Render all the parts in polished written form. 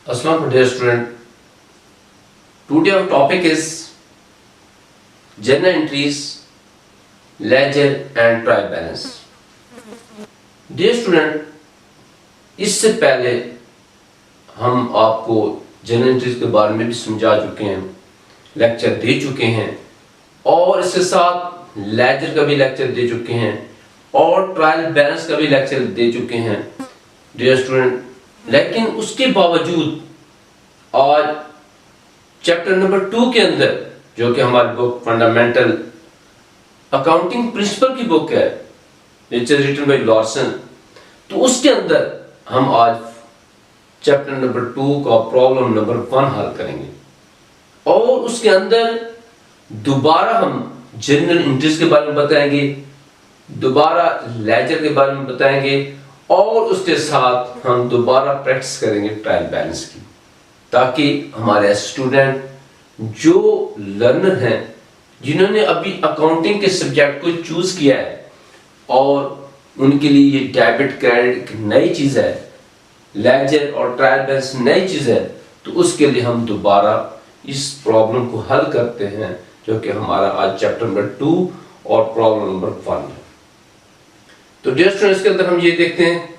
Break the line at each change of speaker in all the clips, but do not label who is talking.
Assalamu dear student. Today our topic is journal entries, ledger and trial balance. Dear student, इससे पहले हम आपको journal entries के बारे में भी समझा चुके हैं, लेक्चर दे चुके हैं और इसके साथ लेजर का भी लेक्चर दे चुके हैं और ट्रायल बैलेंस का भी लेक्चर दे चुके हैं डियर स्टूडेंट। लेकिन उसके बावजूद आज चैप्टर नंबर 2 के अंदर, जो कि हमारी बुक फंडामेंटल अकाउंटिंग प्रिंसिपल की बुक है, which is written by Larson, तो उसके अंदर हम आज चैप्टर नंबर 2 का प्रॉब्लम नंबर 1 हल करेंगे और उसके अंदर दोबारा हम जर्नल एंट्रीज के बारे में बताएंगे, दोबारा लेजर के बारे में बताएंगे और उसके साथ हम दोबारा प्रैक्टिस करेंगे ट्रायल बैलेंस की, ताकि हमारे स्टूडेंट जो लर्नर हैं, जिन्होंने अभी अकाउंटिंग के सब्जेक्ट को चूज किया है और उनके लिए ये डेबिट क्रेडिट नई चीज है, लेजर और ट्रायल बैलेंस नई चीज है, तो उसके लिए हम दोबारा इस प्रॉब्लम को हल करते हैं, जो कि हमारा आज चैप्टर नंबर 2 और प्रॉब्लम नंबर 1 है। तो डियर स्टूडेंट्स, के अंदर हम ये देखते हैं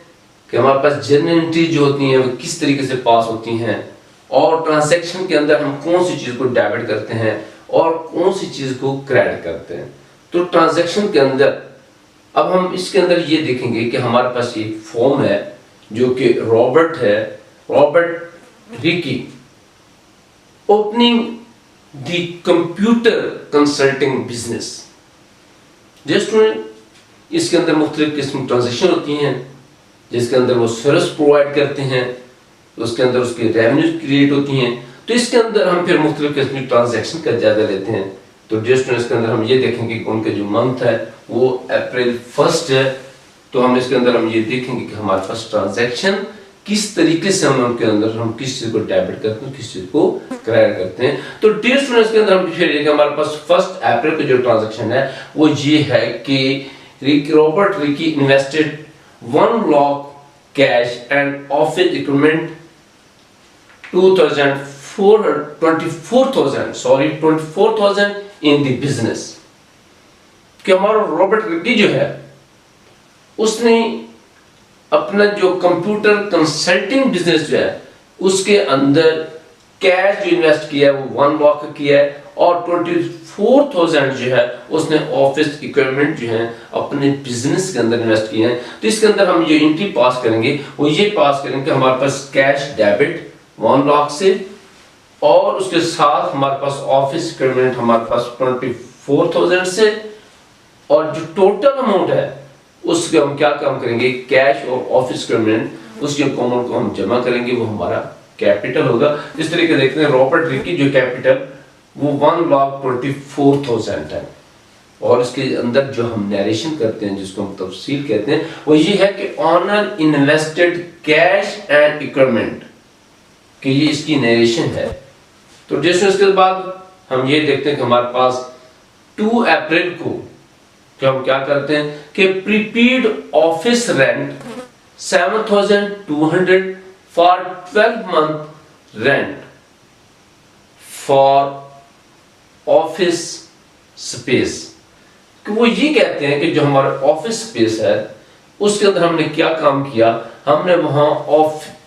कि हमारे पास जर्नल एंट्री जो होती हैं वो किस तरीके से पास होती हैं और ट्रांजैक्शन के अंदर हम कौन सी चीज को डेबिट करते हैं और कौन सी चीज को क्रेडिट करते हैं। तो ट्रांजैक्शन के अंदर अब हम इसके अंदर ये देखेंगे कि हमारे पास एक फॉर्म है जो कि Robert Ricky opening the computer consulting business. Just student, इसके अंदर मुख्तलिफ किस्म की ट्रांजैक्शन होती हैं जिसके अंदर वो सर्विस प्रोवाइड करते हैं, उसके अंदर उसकी रेवेन्यू क्रिएट होती हैं। तो इसके अंदर हम फिर मुख्तलिफ किस्म की ट्रांजैक्शन का जायजा लेते हैं। तो डियर स्टूडेंट्स, इसके अंदर हम ये देखेंगे कि उनका जो मंथ है वो अप्रैल 1 है, तो हम इसके अंदर हम ये देखेंगे कि हमारे पास ट्रांजैक्शन किस तरीके से हम उनके अंदर हम किस चीज को डेबिट करते हैं, किस चीज को क्रेडिट करते हैं। तो डियर स्टूडेंट्स, के अंदर हम फिर देखेंगे हमारे पास 1 अप्रैल को जो ट्रांजैक्शन है वो ये है कि Robert Ricky invested 1 lakh cash and office equipment 24,000 in the business. कि हमारा रॉबर्ट रिकी जो है उसने अपना जो कंप्यूटर कंसल्टिंग बिजनेस जो है उसके अंदर कैश जो इन्वेस्ट किया है वो 1 लाख किया है और 24,000 जो है उसने ऑफिस इक्विपमेंट जो है अपने बिजनेस के अंदर इन्वेस्ट किए हैं। तो इसके अंदर हम ये एंट्री पास करेंगे, वो ये पास करेंगे कि हमारे पास कैश डेबिट 1 लाख से और उसके साथ हमारे पास ऑफिस इक्विपमेंट हमारे पास 24,000 से, और जो टोटल अमाउंट है उसके हम क्या काम करेंगे, कैश और ऑफिस इक्विपमेंट उसके अमाउंट को हम जमा करेंगे, वो हमारा कैपिटल होगा। इस तरीके देखते हैं रॉबर्ट रिकी जो कैपिटल वो 1,24,000 है और इसके अंदर जो हम नरेशन करते हैं जिसको हम तफसील कहते हैं वो ये है कि owner invested cash and equipment, कि ये इसकी नरेशन है। तो जैसे उसके बाद हम ये देखते हैं कि हमारे पास 2 अप्रैल को क्या हम क्या करते हैं कि prepaid office rent 7,200 for 12 month rent for office space. कि वो ये कहते हैं कि जो हमारा ऑफिस स्पेस है उसके अंदर हमने क्या काम किया, हमने वहां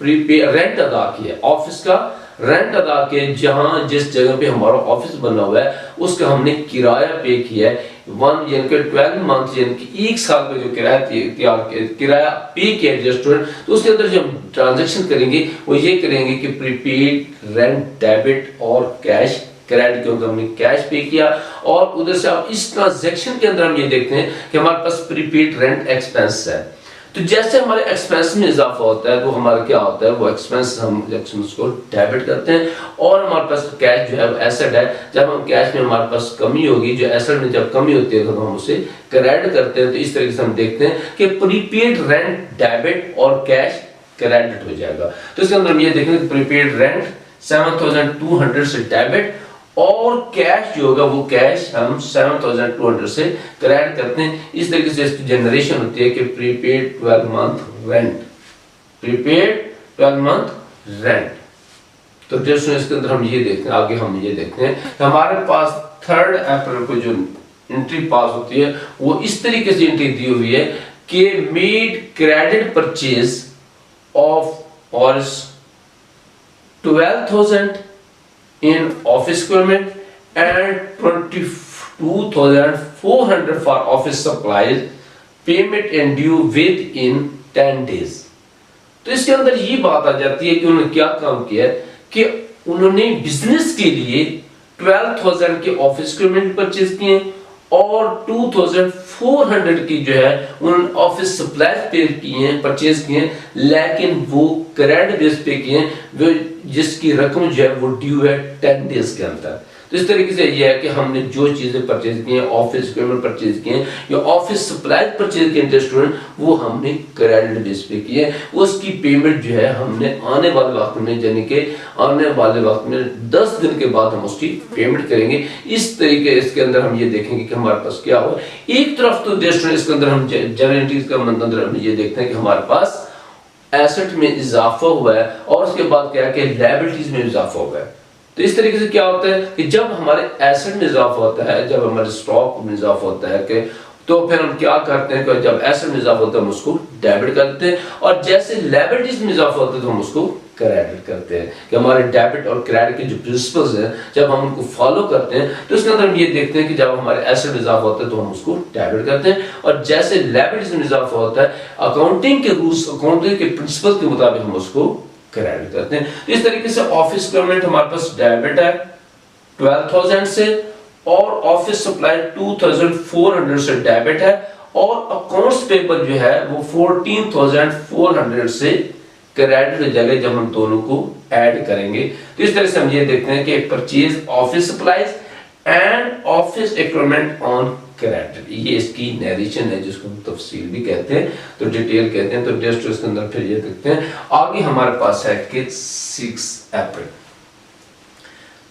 रेंट अदा किया, ऑफिस का रेंट अदा किया, जहां जिस जगह पे हमारा ऑफिस बना हुआ है उसका हमने किराया पे किया है 12 मंथ यानी कि 1 साल का जो किराया पे किया स्टूडेंट। तो उसके अंदर जो हम ट्रांजैक्शन करेंगे वो ये करेंगे कि प्रीपेड रेंट डेबिट और कैश क्रेडिट, क्योंकि हमने कैश पे किया। और उधर से आप इस ट्रांजैक्शन के अंदर हम ये देखते हैं कि हमारे पास प्रीपेड रेंट एक्सपेंस है। तो जैसे हमारे एक्सपेंस में इजाफा होता है वो हमारा क्या होता है, वो एक्सपेंस हम उसको डेबिट करते हैं और हमारे पास कैश जो है एसेट है। जब हम कैश में हमारे पास कमी होगी, जो एसेट में जब कमी होती है तो हम उसे क्रेडिट करते हैं। तो इस तरीके से हम देखते हैं कि प्रीपेड रेंट डेबिट और कैश क्रेडिट हो जाएगा। तो इसके अंदर हम ये देखेंगे प्रीपेड रेंट 7,200 से डेबिट और कैश जो होगा वो कैश हम 7,200 से क्रेडिट करते हैं। इस तरीके से इसकी जनरेशन होती है कि prepaid 12 month rent, prepaid 12 month rent. तो दोस्तों इसके अंदर हम ये देखते हैं, आगे हम ये देखते हैं कि हमारे पास 3 अप्रैल को जो एंट्री पास होती है वो इस तरीके से एंट्री दी हुई है कि मेड क्रेडिट परचेज ऑफ और 12,000 in office equipment and 22,400 for office supplies, payment and due within 10 days। तो इसके अंदर ये बात आ जाती है कि उन्होंने क्या काम किया कि उन्होंने बिजनेस के लिए 12,000 के ऑफिस इक्विपमेंट परचेज किए और 2,400 की जो है उन्होंने ऑफिस सप्लाई पे किए हैं, परचेज किए हैं, लेकिन वो क्रेडिट बेस पे किए हैं, वो जिसकी रकम जो है वो ड्यू है 10 डेज के अंदर। तो इस तरीके से ये है कि हमने जो चीजें परचेज की हैं, ऑफिस इक्विपमेंट परचेज किए हैं या ऑफिस सप्लाई परचेज किए स्टूडेंट, वो हमने क्रेडिट बेस पे किए हैं। उसकी पेमेंट जो है हमने आने वाले वक्त में, यानी कि आने वाले वक्त में 10 दिन के बाद हम उसकी पेमेंट करेंगे। इस तरीके इसके अंदर हम ये देखेंगे कि हमारे पास क्या हो। एक तरफ तो स्टूडेंट इसके अंदर हम जनरल एंट्रीज का अंदर हम ये देखते हैं कि हमारे पास एसेट में इजाफा हुआ है और उसके बाद क्या है कि लायबिलिटीज में इजाफा हुआ है। तो इस तरीके से क्या होता है कि जब हमारे एसेट में इजाफा होता है, जब हमारे स्टॉक में इजाफा होता है कि तो फिर हम क्या करते हैं कि जब एसेट में इजाफा होता है हम उसको डेबिट करते हैं और जैसे लायबिलिटीज में इजाफा होता है तो हम उसको क्रेडिट करते हैं। कि हमारे डेबिट और क्रेडिट के जो प्रिंसिपल्स हैं जब हम उनको फॉलो करते हैं तो इसके अंदर हम ये देखते हैं कि जब हमारे एसेट में इजाफा होता है तो हम उसको डेबिट करते हैं और जैसे लायबिलिटीज में इजाफा होता है अकाउंटिंग के रूल्स, अकाउंटिंग के प्रिंसिपल के मुताबिक हम उसको क्रेडिट करते हैं। तो इस तरीके से ऑफिस इक्विपमेंट हमारे पास डेबिट है 12,000 से और ऑफिस सप्लाई 2,400 से डेबिट है और अकाउंट्स पेपर जो है वो 14,400 से क्रेडिट हो जाएगा जब हम दोनों को ऐड करेंगे। तो इस तरह से हम ये देखते हैं कि purchase office supplies and office equipment on credit, ये इसकी नरेशन है जिसको हम तफसील भी कहते हैं, तो डिटेल कहते हैं। तो जस्ट इसके अंदर फिर ये देखते हैं आगे हमारे पास है कि 6 अप्रैल।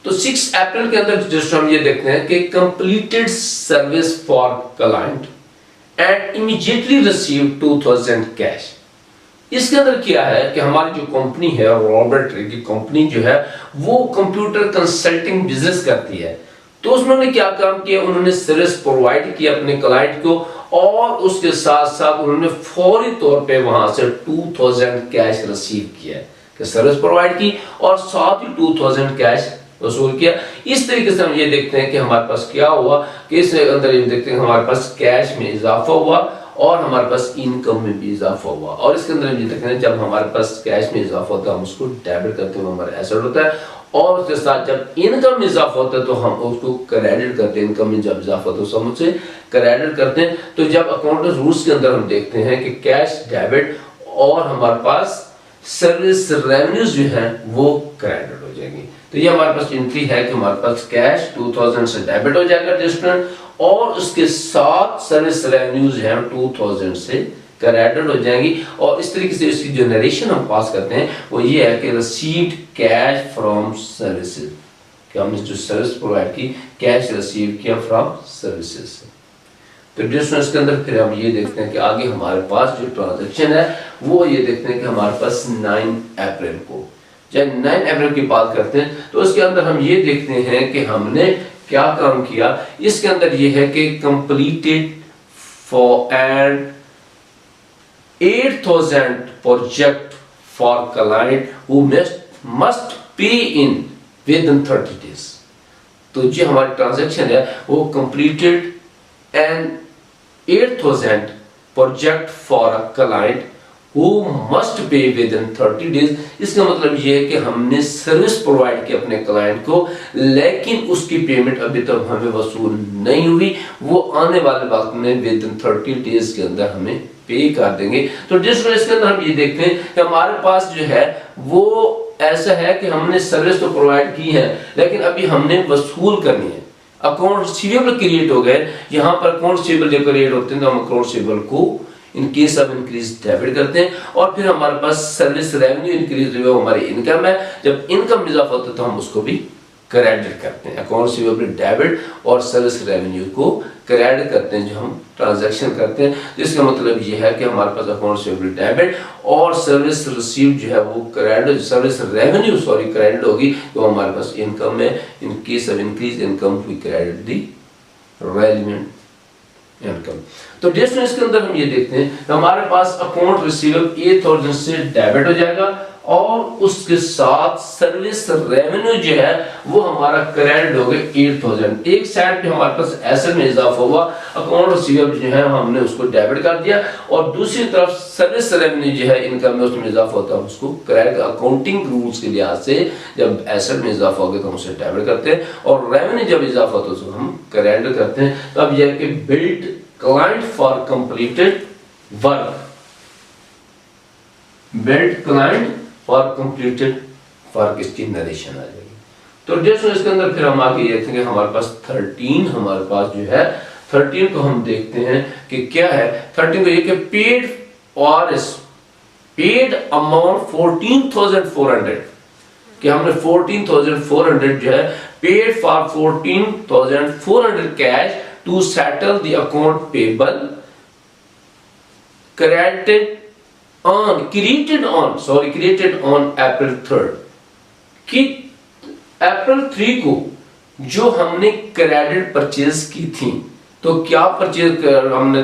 तो 6 अप्रैल के अंदर जस्ट हम ये देखते हैं कि completed service for client and immediately receive 2,000 cash. इसके अंदर क्या है कि हमारी जो कंपनी है रॉबर्ट्री की कंपनी जो है वो कंप्यूटर कंसल्टिंग बिजनेस करती है। तो उन्होंने क्या काम किया, उन्होंने सर्विस प्रोवाइड किया अपने क्लाइंट को और उसके साथ साथ उन्होंने फौरी तौर पे वहां से 2,000 कैश रिसीव किया कि सर्विस प्रोवाइड की और साथ ही 2,000 कैश वसूल किया। इस तरीके से हम ये देखते हैं कि हमारे पास क्या हुआ कि इसके अंदर ये देखते हैं हमारे पास कैश में इजाफा हुआ और हमारे पास इनकम में भी इजाफा हुआ। और इसके अंदर हम ये देखते हैं जब हमारे पास कैश में इजाफा होता है हम उसको डेबिट करते हैं, हमारा एसेट होता है और उसके साथ जब इनकम में इजाफा होता है तो हम उसको क्रेडिट करते हैं। इनकम में जब इजाफा होता है तो हम उसे क्रेडिट करते हैं। तो जब अकाउंटेंट रूल्स के अंदर हम देखते हैं कि कैश डेबिट और हमारे पास सर्विस रेवेन्यूज जो है वो क्रेडिट हो जाएंगी। तो ये हमारे पास एंट्री है कि हमारे पास कैश 2,000 से डेबिट हो जाएगा डिस्ट्रेंट और उसके साथ सर्विस रेवेन्यूज है 2,000 से क्रेडिट हो जाएंगी। और इस तरीके से इसकी जो नरेशन हम पास करते हैं वो ये है कि रिसीव्ड कैश फ्रॉम सर्विसेज, कि हमने जो सर्विस प्रोवाइड की कैश रिसीव किया फ्रॉम सर्विसेज से। तो डिस्ट्रेंट इसके अंदर फिर हम ये देखते हैं कि आगे हमारे पास जो ट्रांजेक्शन है वो ये देखते हैं कि हमारे पास 9 अप्रैल को, जब 9 अप्रैल की बात करते हैं तो उसके अंदर हम ये देखते हैं कि हमने क्या काम किया। इसके अंदर ये है कि completed for and 8,000 project for client who must pay in within 30 days. तो जो हमारी ट्रांजैक्शन है वो completed and 8,000 project for a client who must pay within 30 days। इसका मतलब ये है कि हमने सर्विस प्रोवाइड की अपने क्लाइंट को लेकिन उसकी पेमेंट अभी तक हमें वसूल नहीं हुई, वो आने वाले वक्त में विदिन 30 डेज के अंदर हमें पे कर देंगे। तो जिस वजह से हम ये देखते हैं कि हमारे पास जो है वो ऐसा है कि हमने सर्विस तो प्रोवाइड की है लेकिन अभी हमने वसूल करनी है। अकाउंट रिसीवेबल क्रिएट हो गए, यहाँ पर अकाउंट रिसीवेबल जब क्रिएट होते हैं तो हम अकाउंट रिसीवेबल को इन केस ऑफ इंक्रीज डेबिट करते हैं और फिर हमारे पास सर्विस रेवेन्यू इंक्रीज हुआ हमारी इनकम है, जब इनकम इजाफा होता है तो हम उसको भी क्रेडिट करते हैं। अकाउंट्स रिसीवेबल डेबिट और सर्विस रेवेन्यू को क्रेडिट करते हैं जो हम ट्रांजैक्शन करते हैं। जिसका मतलब ये है कि हमारे पास अकाउंट्स रिसीवेबल डेबिट और सर्विस रिसीव जो है वो क्रेडिट, सर्विस रेवेन्यू क्रेडिट होगी, तो हमारे पास इनकम है। In case of increase income we credit the relevant income. तो डियर इसके अंदर हम ये देखते हैं हमारे पास अकाउंट रिसीवेबल 8000 से डेबिट हो जाएगा और उसके साथ सर्विस रेवेन्यू जो है वो हमारा क्रेडिट हो गया 8000। एक साइड पे हमारे पास एसेट में इजाफा हुआ, अकाउंट रिसीवेबल जो है हमने उसको डेबिट कर दिया, और दूसरी तरफ सर्विस रेवेन्यू जो है इनकम में उसमें इजाफा होता है उसको क्रेडिट। अकाउंटिंग रूल्स के लिहाज से जब एसेट में इजाफा हो गया तो हम उसे डेबिट करते हैं, और रेवेन्यू जब इजाफा होता है तो हम क्रेडिट करते हैं। तो अब यह कि build client for completed work, build client for completed work, इसकी नरेशन आ जाएगी। तो जैसे इसके अंदर फिर हम आगे देखते हैं हमारे पास 13 हमारे पास जो है 13 को हम देखते हैं कि क्या है। 13 को ये कि पेड और पेड अमाउंट 14,400, कि हमने 14,400 जो है paid for 14,400 cash to settle the account payable credited created on April 3rd, कि अप्रैल 3 को जो हमने क्रेडिट परचेज की थी, तो क्या परचेज हमने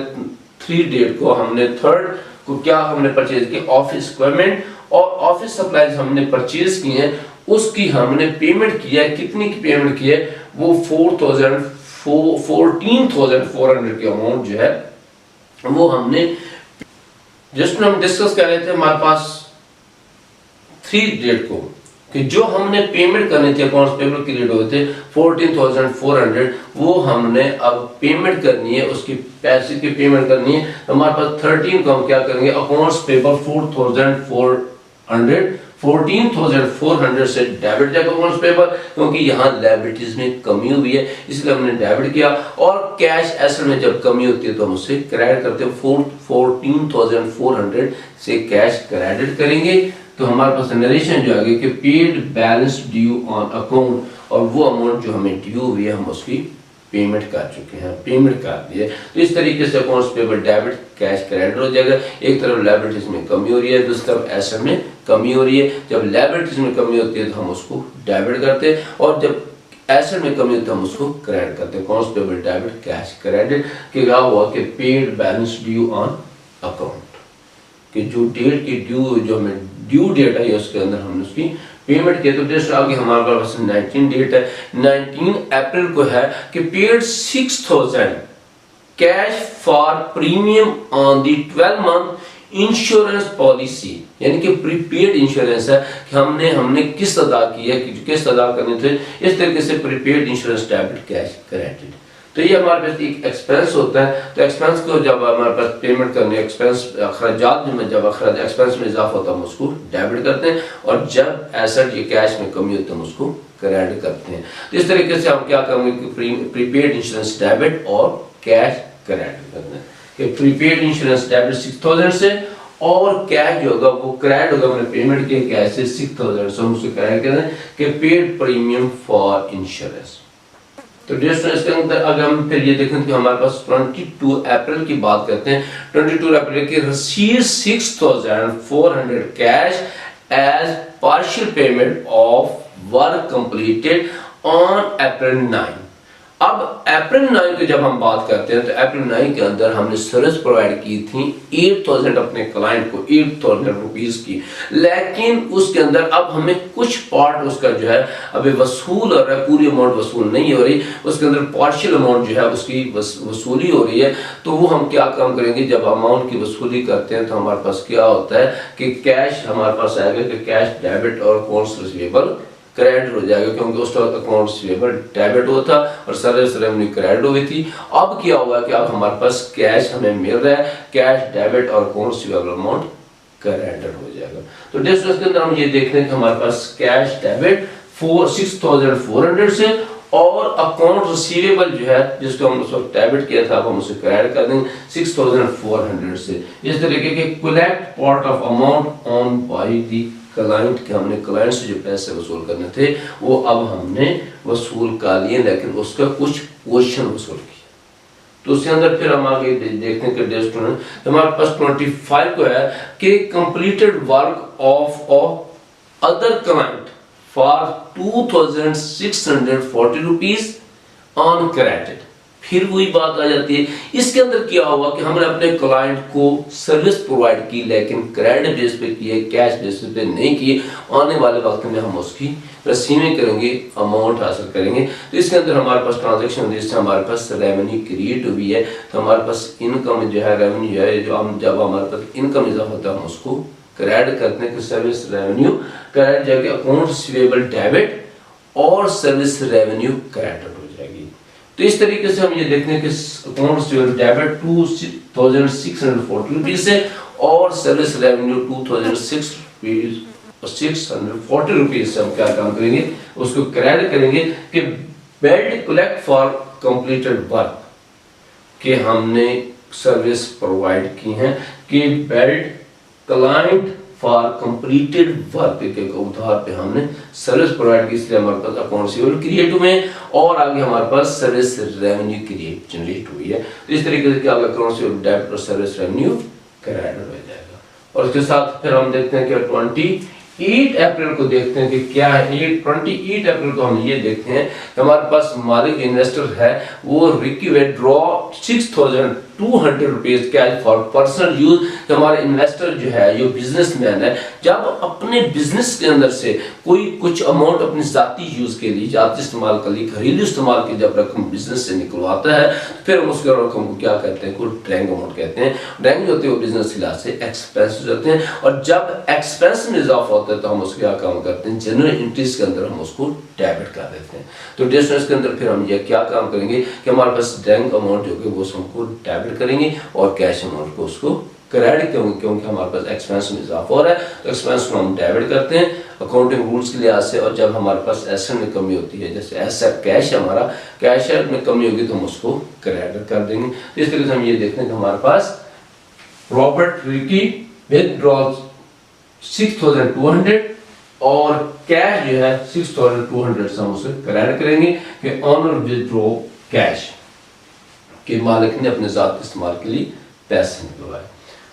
3 डेट को, हमने 3rd को क्या हमने परचेज की, ऑफिस इक्विपमेंट और ऑफिस सप्लाईज हमने परचेज की हैं, उसकी हमने पेमेंट किया है। कितनी की पेमेंट की है, वो 14,400 की अमाउंट जो है वो हमने, जिसमें हम डिस्कस कर रहे थे हमारे पास 3 डेट को, कि जो हमने पेमेंट करनी थी अकाउंट्स पेबल के लिए हुए थे 14,400, वो हमने अब पेमेंट करनी है, उसकी पैसे की पेमेंट करनी है। तो हमारे पास 13 को हम क्या करेंगे, अकाउंट्स पेबल 14,400 से डेबिट जाएगा अकाउंट्स पेबल, क्योंकि यहाँ लायबिलिटीज में कमी हुई है इसलिए हमने डेबिट किया। और कैश एसेट में जब कमी होती है तो हम उसे क्रेडिट करते हैं, 14,400 से कैश क्रेडिट करेंगे। तो हमारे पास नरेशन जो आगे कि paid balance due on account, और वो अमाउंट जो हमें ड्यू हुई है हम उसकी पेमेंट कर चुके हैं, पेमेंट कर दी है। तो इस तरीके से accounts payable debit cash credit हो जाएगा। एक तरफ लायबिलिटीज में कमी हो रही है, दूसरी तरफ एसेट में कमी हो रही है। जब लायबिलिटीज में कमी होती है तो हम उसको डेबिट करते हैं, और जब एसेट में कमी होती है हम उसको क्रेडिट करते हैं। Accounts payable debit cash credit के क्या हुआ कि paid balance due on account, कि जो डेट की ड्यू, जो हमें ड्यू डेट है उसके अंदर हमने उसकी पेमेंट किया। तो जस्ट आगे हमारे पास 19 डेट है, 19 अप्रैल को है कि paid 6,000 cash for premium on the 12 month insurance policy, यानी कि प्रीपेड इंश्योरेंस है कि हमने किस्त अदा की है, कि किस्त अदा करनी थी, इस तरीके से prepaid insurance debit cash credit. तो ये हमारे पास एक एक्सपेंस होता है। तो एक्सपेंस को जब हमारे पास पेमेंट करने, एक्सपेंस अखराजात में जब एक्सपेंस में इजाफा होता है हम उसको डेबिट करते हैं, और जब एसेट ये कैश में कमी होती है हम उसको क्रेडिट करते हैं। तो इस तरीके से हम क्या करेंगे कि प्रीपेड इंश्योरेंस डेबिट और कैश क्रेडिट करते हैं, कि प्रीपेड इंश्योरेंस डेबिट 6,000 से, और कैश जो होगा वो क्रेडिट होगा, हमने पेमेंट किया कैश से 6,000 से, हम उसको क्रेडिट करते हैं कि पेड प्रीमियम फॉर इंश्योरेंस। तो इसके अंदर अगर हम फिर ये देखें कि हमारे पास 22 अप्रैल की बात करते हैं, 22 अप्रैल की receive 6,400 cash as partial payment of work completed on April 9। अब अप्रैल 9 की जब हम बात करते हैं तो अप्रैल 9 के अंदर हमने सर्विस प्रोवाइड की थी 8,000 अपने क्लाइंट को, 8,000 रुपीस की, लेकिन उसके अंदर अब हमें कुछ पार्ट उसका जो है अभी वसूल हो रहा है, पूरी अमाउंट वसूल नहीं हो रही, उसके अंदर पार्शियल अमाउंट जो है उसकी वसूली हो रही है। तो वो हम क्या काम करेंगे, जब अमाउंट की वसूली करते हैं तो हमारे पास क्या होता है कि कैश हमारे पास आएगा कि कैश डेबिट और अकाउंट्स रिसीवेबल क्रेडिट हो जाएगा, क्योंकि उस वक्त अकाउंट रिसीवेबल डेबिट हुआ था और सर्विस रेवेन्यू क्रेडिट हुई थी। अब क्या हुआ कि अब हमारे पास कैश हमें मिल रहा है, कैश डेबिट और अकाउंट रिसीवेबल अमाउंट क्रेडिट हो जाएगा। तो इसके अंदर हम ये देख रहे हैं कि हमारे पास कैश डेबिट 6,400 से, और अकाउंट रिसीवेबल जो है जिसको हम उस वक्त डेबिट किया था हम उसे क्रेडिट कर देंगे 6,400 से। इस तरीके के collect part of amount on by the client के, हमने क्लाइंट से जो पैसे वसूल करने थे वो अब हमने वसूल कर लिए, लेकिन उसका कुछ पोर्शन वसूल किया। तो उसके अंदर फिर हम आगे देखते हैं कि डियर स्टूडेंट, हमारे पास 25 को है कि completed work of other client for 2640 rupees on credit. फिर वही बात आ जाती है, इसके अंदर क्या हुआ कि हमने अपने क्लाइंट को सर्विस प्रोवाइड की, लेकिन क्रेडिट बेस पे किए, कैश बेस पे नहीं किए। आने वाले वक्त में हम उसकी रसीदें करेंगे, अमाउंट हासिल करेंगे। तो इसके अंदर हमारे पास ट्रांजैक्शन हुई, इससे हमारे पास रेवेन्यू क्रिएट हुई है। तो हमारे पास इनकम जो है, रेवेन्यू है, जो हम जब हमारे पास इनकम इजाफा होता है हम उसको क्रेडिट करते हैं कि सर्विस रेवेन्यू क्रेडिट जाके अकाउंट रिसीवेबल डेबिट और सर्विस रेवेन्यू क्रेडिट हो जाएगी। तो इस तरीके से हम ये देखते हैं कि अकाउंट रिसीवेबल डेबिट 2640 रुपीज से और सर्विस रेवेन्यू 2640 रुपीज से हम क्या काम करेंगे, उसको क्रेडिट करेंगे कि build collect for completed work, कि हमने सर्विस प्रोवाइड की है, कि build client for completed work के उधार पे हमने सर्विस प्रोवाइड की, इसलिए हमारे पास अकाउंट रिसीवेबल क्रिएट हुए और आगे हमारे पास सर्विस रेवेन्यू क्रिएट जनरेट हुई है। तो इस तरीके से क्या अकाउंट रिसीवेबल डेबिट और सर्विस रेवेन्यू क्रेडिट हो जाएगा। और उसके साथ फिर हम देखते हैं कि 28 अप्रैल को देखते हैं कि क्या है। 28 अप्रैल को हम ये देखते हैं कि हमारे पास मालिक इन्वेस्टर है वो request draw 6200 rupees cash for personal use. हमारे इन्वेस्टर जो है, जो बिजनेसमैन है, जब अपने बिजनेस के अंदर से कोई कुछ अमाउंट अपने जाती यूज के लिए, जाती इस्तेमाल के लिए, घरेलू इस्तेमाल की जब रकम बिजनेस से निकलवाता है, फिर हम उसके रकम को क्या कहते हैं, कोई ड्रैंग अमाउंट कहते हैं। ड्रैंग होते हैं वो बिजनेस के लिहाज से एक्सपेंस होते हैं, और जब एक्सपेंस में इजाफा होता है तो हम उसके क्या काम करते हैं, जनरल एंट्रीज के अंदर हम उसको डेबिट कर देते हैं। तो डिस्टेंस के अंदर फिर हम ये क्या काम करेंगे कि हमारे पास ड्रैंग अमाउंट जो है वो हमको डेबिट करेंगे और कैश अमाउंट को उसको क्रेडिट करेंगे, क्योंकि हमारे पास एक्सपेंस में इजाफा हो रहा है तो एक्सपेंस को हम डेबिट करते हैं अकाउंटिंग रूल्स के लिहाज से। और जब हमारे पास एसेट में कमी होती है, जैसे एसेट कैश है, हमारा कैश में कमी होगी तो हम उसको क्रेडिट कर देंगे। इस तरीके से हम ये देखते हैं कि हमारे पास प्रॉपर्टी की विथड्रॉल 6200 और कैश जो है 6200 से हम उसे क्रेडिट करेंगे कि ऑनर विथड्रॉ कैश, कि मालिक ने अपने जात इस्तेमाल के लिए पैसे निकलवाए।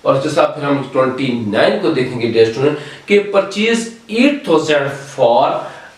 और उसके साथ फिर हम 29 को देखेंगे डियर स्टूडेंट कि purchase 8000 for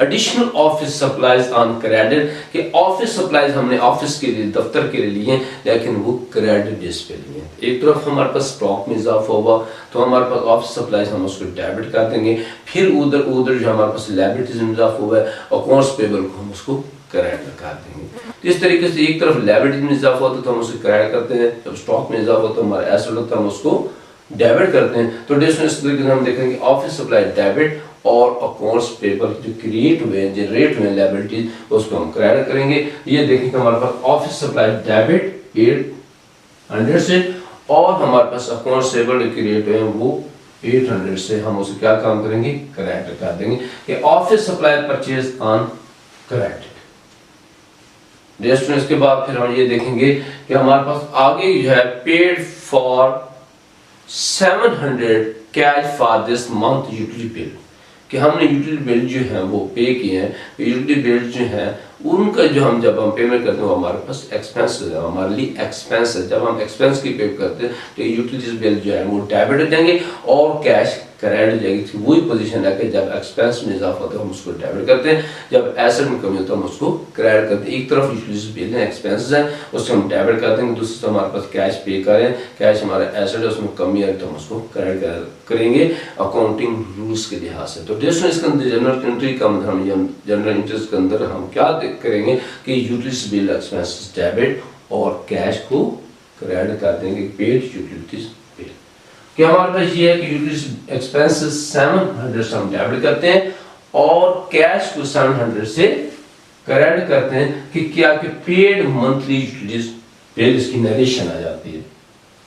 additional office supplies on credit, कि ऑफिस सप्लाईज हमने ऑफिस के लिए, दफ्तर के लिए लिए, लेकिन वो क्रेडिट बेस पे लिए। एक तरफ हमारे पास स्टॉक में इजाफा हुआ तो हमारे पास ऑफिस सप्लाईज हम उसको डेबिट कर देंगे। फिर उधर जो हमारे पास लायबिलिटीज में इजाफा हुआ है, अकाउंट्स पेबल को हम उसको क्रेडिट कर देंगे। तो इस तरीके से एक तरफ लायबिलिटी में इजाफा होता है तो हम उसे क्रेडिट करते हैं, जब स्टॉक में इजाफा होता है हमारा एसेट होता है हम उसको डेबिट करते हैं। तो इस तरीके से हम देखेंगे ऑफिस सप्लाई डेबिट और अकाउंट्स पेबल जो क्रिएट हुए, जनरेट हुए लायबिलिटीज, उसको हम क्रेडिट करेंगे। ये देखेंगे हमारे पास ऑफिस सप्लाई डेबिट 800 से और हमारे पास अकाउंट्स पेबल क्रिएट हुए वो 800 से, हम उसे क्या काम करेंगे, क्रेडिट कर देंगे कि office supply purchase on credit. इसके बाद फिर हम ये देखेंगे कि हमारे पास आगे जो है paid for 700 cash for this month utility bill, कि हमने यूटिलिटी बिल जो है वो पे किए हैं। यूटिलिटी बिल जो है उनका जो हम जब हम पेमेंट करते हैं वो हमारे पास एक्सपेंस है, हमारे लिए एक्सपेंस है। जब हम एक्सपेंस की पे करते हैं तो यूटिलिटी बिल जो है वो डेबिट हो जाएंगे और कैश क्रेडिट हो जाएगी। वही पोजीशन है कि जब एक्सपेंस में इजाफा होता है हम उसको डेबिट करते हैं, जब एसेट में कमी होता है हम उसको क्रेडिट करते हैं। एक तरफ यूटिलिटी बिल है, एक्सपेंसेस है, उसको हम डेबिट कर देंगे, दूसरी तरफ हमारे पास कैश पे करें, कैश हमारा एसेट है उसमें कमी है तो हम उसको क्रेडिट करेंगे अकाउंटिंग रूल्स के लिहाज से। तो इसके अंदर जनरल एंट्री का मतलब हम जनरल एंट्रीज के अंदर हम क्या करेंगे कि यूटिलिटी बिल एक्सपेंसेस डेबिट और कैश को क्रेडिट कर देंगे, पेड यूटिलिटीज बिल। कि हमारे पास ये है कि यूटिलिटी एक्सपेंसेस 700 से हम डेबिट करते हैं और कैश को 700 से क्रेडिट करते हैं कि क्या कि पेड मंथली यूटिलिटीज बिल, इसकी नरेशन आ जाती है।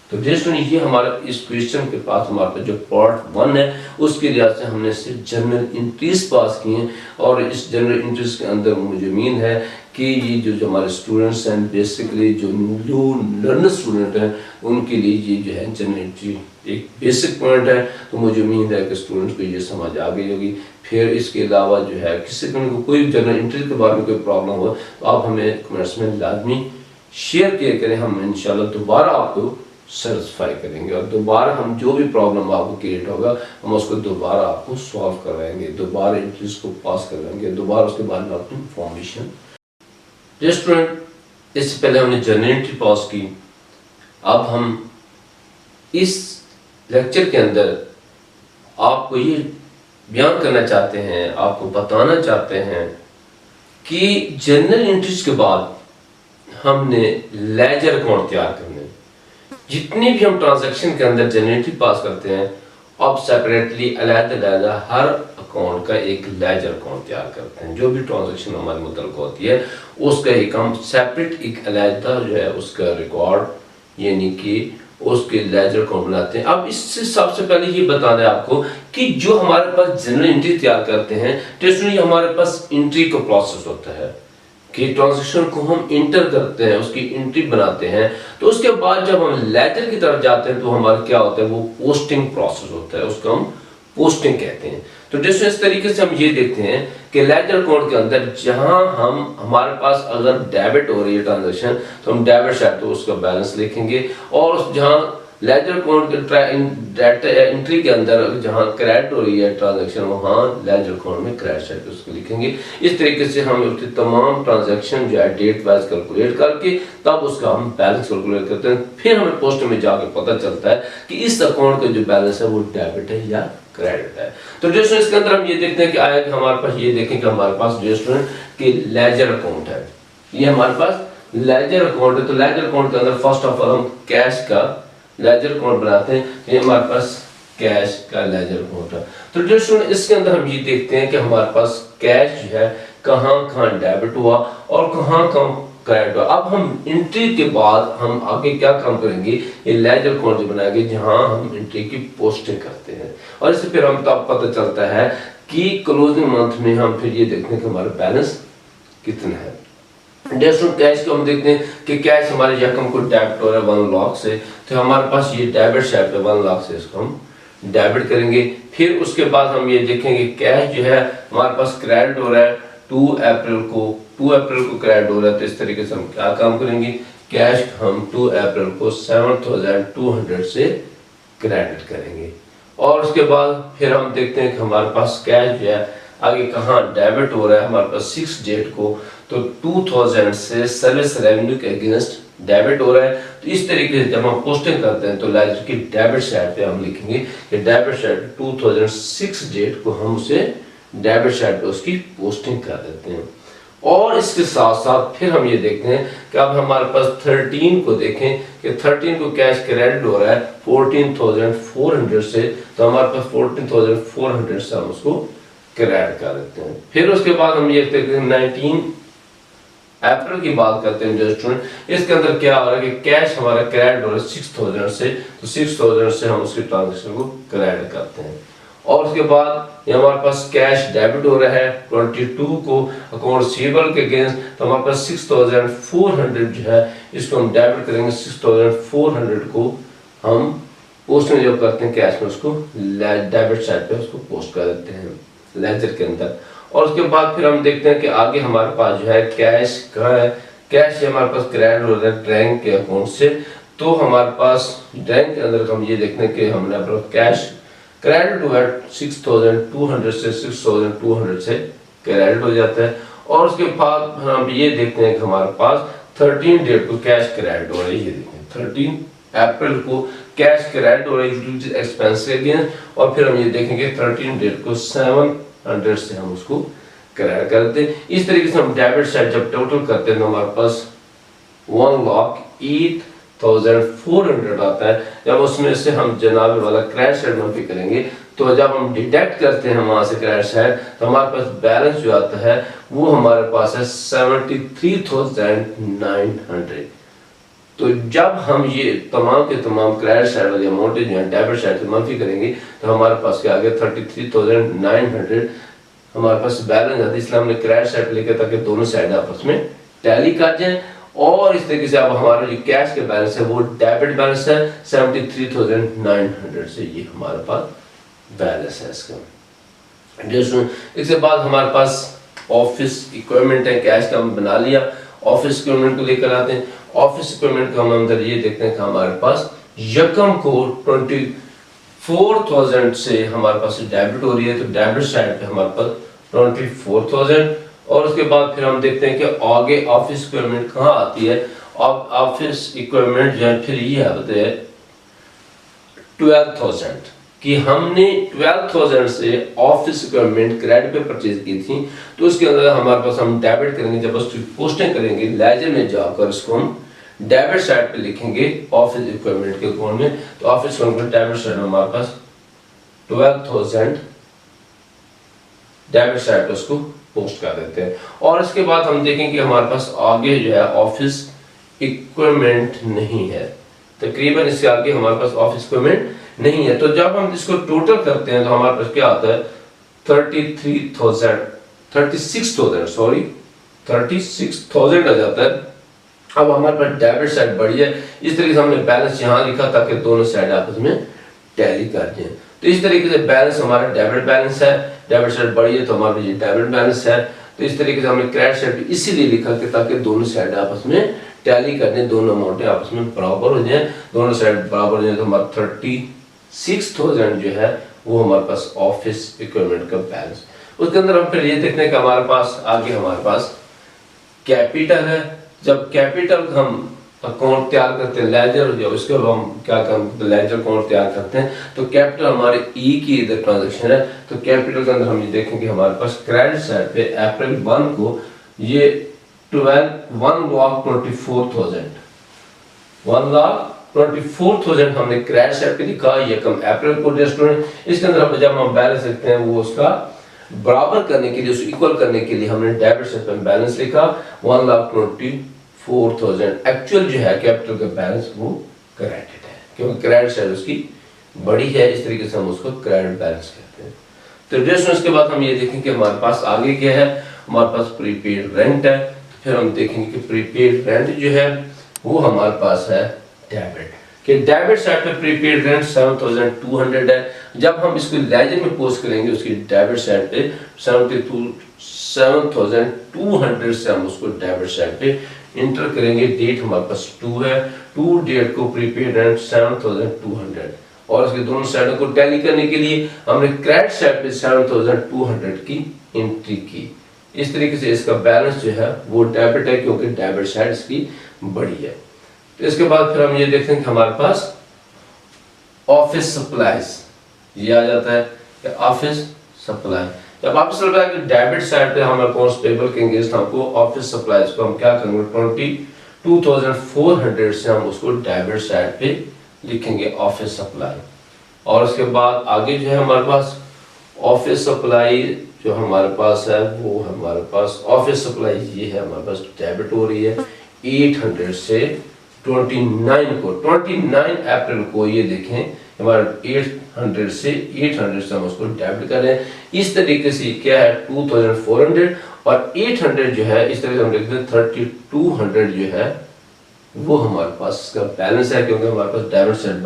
तो जैसे ये हमारा इस क्वेश्चन के पास हमारे पास जो पार्ट 1 है उसके लिहाज से हमने सिर्फ जनरल एंट्रीज पास की हैं और इस जनरल एंट्रीज के अंदर मुझे उम्मीद है कि ये जो हमारे स्टूडेंट्स हैं, बेसिकली जो न्यू लर्नर स्टूडेंट हैं, उनके लिए ये जो है जनरल एंट्री एक बेसिक पॉइंट है। तो मुझे उम्मीद है कि स्टूडेंट्स को ये समझ आ गई होगी। फिर इसके अलावा जो है किसी को कोई जनरल एंट्री के बारे में कोई प्रॉब्लम हो तो आप हमें कमेंट्स में लाजमी शेयर किया करें, हम इंशाल्लाह दोबारा आपको सेटिस्फाई करेंगे और दोबारा हम जो भी प्रॉब्लम आपको क्रिएट होगा हम उसको दोबारा आपको सॉल्व करवाएंगे, दोबारा एंट्रीज को पास करवाएंगे, दोबारा उसके बारे में आपको इंफॉर्मेशन। स्टूडेंट, इससे पहले हमने जनरल एंट्री पास की, अब हम इस लेक्चर के अंदर आपको ये बयान करना चाहते हैं, आपको बताना चाहते हैं कि जनरल एंट्रीज के बाद हमने लेजर अकाउंट तैयार करने। जितनी भी हम ट्रांजैक्शन के अंदर जनरल एंट्री पास करते हैं, अब सेपरेटली अलग-अलग हर अकाउंट का एक लेजर अकाउंट तैयार करते हैं। जो भी ट्रांजैक्शन हमारे मुतल्लिक होती है उसका एक हम सेपरेट एक अलग जो है उसका रिकॉर्ड यानी कि उसके लेजर अकाउंट बनाते हैं। अब इससे सबसे पहले ये बताना है आपको कि जो हमारे पास जनरल एंट्री तैयार करते हैं, ट्रेडिशनली हमारे पास एंट्री का प्रोसेस होता है कि ट्रांजैक्शन को हम इंटर करते हैं, उसकी एंट्री बनाते हैं। तो उसके बाद जब हम लेजर की तरफ जाते हैं तो हमारा क्या होता है, वो पोस्टिंग प्रोसेस होता है, उसको हम पोस्टिंग कहते हैं। तो जैसे इस तरीके से हम ये देखते हैं कि लेजर अकाउंट के अंदर जहां हम हमारे पास अगर डेबिट हो रही है ट्रांजैक्शन तो हम डेबिट साइड तो उसका बैलेंस लिखेंगे, और जहां लेजर अकाउंट के एंट्री के अंदर जहां क्रेडिट हो रही है ट्रांजैक्शन वहां लेजर अकाउंट में क्रेडिट साइड पे उसको लिखेंगे। इस तरीके से हम उसकी तमाम ट्रांजैक्शन जो है डेट वाइज कैलकुलेट करके तब उसका हम बैलेंस कैलकुलेट करते हैं। फिर हमें पोस्ट में जाकर पता चलता है कि इस अकाउंट का जो बैलेंस है वो डेबिट है या क्रेडिट है। तो जो इसके अंदर हम ये देखते हैं कि आया कि हमारे पास ये देखें कि हमारे पास जो स्टूडेंट की लेजर अकाउंट है, ये हमारे पास लेजर अकाउंट है। तो लेजर अकाउंट के अंदर फर्स्ट ऑफ ऑल हम कैश का लेजर अकाउंट बनाते हैं, तो ये हमारे पास कैश का लेजर अकाउंट है। तो जो स्टूडेंट इसके अंदर हम ये देखते हैं कि हमारे पास कैश जो है कहाँ कहाँ डेबिट हुआ और कहाँ कहाँ क्रेडिट हुआ। अब हम एंट्री के बाद हम आगे क्या काम करेंगे, ये लेजर अकाउंट जो बनाएंगे जहां हम एंट्री की पोस्टिंग करते हैं, और इससे फिर हम तब पता चलता है कि क्लोजिंग मंथ में हम फिर ये देखते हैं कि हमारा बैलेंस कितना है। कैश को हम देखते हैं कि कैश हमारे यकम को डेबिट हो रहा है 1 लाख से, तो हमारे पास ये डेबिट साइड पे 1 लाख से इसको हम डेबिट करेंगे। फिर उसके बाद हम ये देखेंगे कैश जो है हमारे पास क्रेडिट हो रहा है 2 अप्रैल को क्रेडिट हो रहा है। तो इस तरीके से हम क्या काम करेंगे, कैश हम 2 अप्रैल को 7200 से क्रेडिट करेंगे। और उसके बाद फिर हम देखते हैं कि हमारे पास कैश जो है आगे कहाँ डेबिट हो रहा है, हमारे पास 6 डेट को तो 2000 से सर्विस रेवेन्यू के अगेंस्ट डेबिट हो रहा है। तो इस तरीके से जब हम पोस्टिंग करते हैं तो लेजर की डेबिट साइड पे हम लिखेंगे कि डेबिट साइड 2006 डेट को हम उसे डेबिट साइड पे उसकी पोस्टिंग कर देते हैं। और इसके साथ साथ फिर हम ये देखते हैं कि अब हमारे पास 13 को देखें कि 13 को कैश क्रेडिट हो रहा है 14,400 से, तो हमारे पास 14,400 से हम उसको क्रेडिट कर देते हैं। फिर उसके बाद हम ये देखते हैं 19 अप्रैल की बात करते हैं जो स्टूडेंट, इसके अंदर क्या हो रहा है कि कैश हमारा क्रेडिट हो रहा है 6000 से, तो 6000 से हम उसकी ट्रांजेक्शन को क्रेडिट करते हैं। और उसके बाद ये हमारे पास कैश डेबिट हो रहा है 22 को अकाउंट रिसीवेबल के अगेंस्ट, तो हमारे पास 6400 जो है इसको हम डेबिट करेंगे। 6400 को हम पोस्ट में जब करते हैं कैश में उसको डेबिट साइड पे उसको पोस्ट कर देते हैं लेजर के अंदर। और उसके बाद फिर हम देखते हैं कि आगे हमारे पास जो है कैश कहाँ है, कैश हमारे पास क्रेडिट हो रहा है ड्रैंक के अकाउंट से, तो हमारे पास ड्रैंक के अंदर हम ये देखते हैं कि हमने अपना कैश क्रेडिट हुआ 6200 से 6200 से क्रेडिट हो जाता है। और उसके बाद हम ये देखते हैं कि हमारे पास 13 डेट को कैश क्रेडिट हो रही है, ये देखें 13 अप्रैल को कैश क्रेडिट हो रही है एक्सपेंस के अगेंस्ट। और फिर हम ये देखेंगे 13 डेट को 700 से हम उसको क्रेडिट कर देते हैं। इस तरीके से हम डेबिट साइड जब टोटल करते हैं तो हमारे पास 1,08,400 आता है। जब उसमें से हम जनाब वाला क्रेडिट साइड मंफी करेंगे तो जब हम डिडक्ट करते हैं वहां से क्रेडिट साइड तो हमारे पास बैलेंस जो आता है वो हमारे पास है 73,900। तो जब हम ये तमाम के तमाम क्रेडिट साइड वाली अमाउंट जो है डेबिट साइड से मंफी करेंगे तो हमारे पास क्या आ गया 33,900 हमारे पास बैलेंस आता है। इसलिए हमने क्रेडिट साइड लिखा ताकि दोनों साइड आपस में टैली कर जाए। और इस तरीके से अब हमारा जो कैश के बैलेंस है वो डेबिट बैलेंस है 73,900 से, ये हमारे पास बैलेंस है इसका। इसके बाद हमारे पास ऑफिस इक्विपमेंट है, कैश का हम बना लिया। ऑफिस इक्विपमेंट को लेकर आते हैं। ऑफिस इक्विपमेंट का हम अंदर ये देखते हैं कि हमारे पास यकम को 24,000 से हमारे पास डेबिट हो रही है, तो डेबिट साइड पे हमारे पास 24,000। और उसके बाद फिर हम देखते हैं कि आगे ऑफिस इक्विपमेंट कहाँ आती है। अब ऑफिस इक्विपमेंट जो है फिर ये आते हैं 12,000 कि हमने 12,000 से ऑफिस इक्विपमेंट क्रेडिट पे परचेज की थी, तो उसके अंदर हमारे पास हम डेबिट करेंगे। जब उसकी पोस्टिंग करेंगे लेजर में जाकर उसको हम डेबिट साइड पे लिखेंगे ऑफिस इक्विपमेंट के अकाउंट में, तो ऑफिस इक्विपमेंट डेबिट साइड में हमारे पास 12,000 डेबिट साइड पे उसको पोस्ट कर देते हैं। और इसके बाद हम देखेंगे कि हमारे पास आगे जो है ऑफिस इक्विपमेंट नहीं है, तकरीबन इससे आगे हमारे पास ऑफिस इक्विपमेंट नहीं है। तो जब हम इसको टोटल करते हैं तो हमारे पास क्या आता है 36,000 आ जाता है। अब हमारे पास डेबिट साइड बढ़ी है, इस तरीके से हमने बैलेंस यहाँ लिखा ताकि दोनों साइड आपस में टैली कर दें। तो इस तरीके से बैलेंस हमारा डेबिट बैलेंस है, डेबिट साइड बढ़ी है तो हमारा ये डेबिट बैलेंस है। तो इस तरीके से हमने क्रेडिट साइड इसीलिए लिखा कि ताकि दोनों साइड आपस में टैली कर दें, दोनों अमाउंट आपस में बराबर हो जाए, दोनों साइड बराबर हो जाए। तो हमारा 36,000 जो है वो हमारे पास ऑफिस इक्विपमेंट का बैलेंस। उसके अंदर हम फिर ये देखते हैं कि हमारे पास आगे हमारे पास कैपिटल है। जब कैपिटल हम अकाउंट तैयार करते हैं लेजर, जब उसके बाद हम क्या करते हैं लेजर अकाउंट तैयार करते हैं, तो कैपिटल हमारे ई की इधर ट्रांजैक्शन है। तो कैपिटल के अंदर हम ये देखेंगे हमारे पास क्रेडिट साइड पे अप्रैल 1 को ये 1,24,000 हमने क्रेडिट साइड पे लिखा, ये कम अप्रैल को स्टूडेंट। इसके अंदर जब हम बैलेंस लिखते हैं वो उसका बराबर करने के लिए, उसको इक्वल करने के लिए हमने डेबिट साइड पे बैलेंस लिखा 1,24,000। एक्चुअल जो है कैपिटल का बैलेंस वो क्रेडिट है, क्योंकि क्रेडिट साइड उसकी बड़ी है, इस तरीके से हम उसको क्रेडिट बैलेंस कहते हैं। तो इसके बाद हम ये देखें कि हमारे पास आगे क्या है, हमारे पास प्रीपेड रेंट है। फिर हम देखेंगे कि प्रीपेड रेंट जो है वो हमारे पास है डेबिट, कि डेबिट साइड पे प्रीपेड रेंट 7,200 है। जब हम इसको लेजर में पोस्ट करेंगे उसकी डेबिट साइड पे 7,200 से हम उसको डेबिट साइड पे इंटर करेंगे। डेट हमारे पास 2 है, 2 डेट को प्रीपेड रेंट 7,200, और इसके दोनों साइडों को टैली करने के लिए हमने क्रेडिट साइड पे 7,200 की एंट्री की। इस तरीके से इसका बैलेंस जो है वो डेबिट है, क्योंकि डेबिट साइड इसकी बड़ी है। तो इसके बाद फिर हम ये देखते हैं कि हमारे पास ऑफिस सप्लाईज ये आ जाता है कि ऑफिस सप्लाई। जब ऑफिस सप्लाई के डेबिट साइड पे हम अकाउंट्स पेबल के अंगेंस्ट हमको ऑफिस सप्लाईज को हम क्या करेंगे 22,400 से हम उसको डेबिट साइड पे लिखेंगे ऑफिस सप्लाई। और उसके बाद आगे जो है हमारे पास ऑफिस सप्लाई जो हमारे पास है वो हमारे पास ऑफिस सप्लाई ये है हमारे पास डेबिट हो रही है 800 से 29 अप्रैल को ये देखें हमारा 800 से हम उसको डेबिट कर रहे हैं। इस तरीके से क्या है 2,400 और 800 जो है इस तरह से हम लिखते हैं 3,200 जो है वो हमारे पास इसका बैलेंस है, क्योंकि हमारे पास डेबिट साइड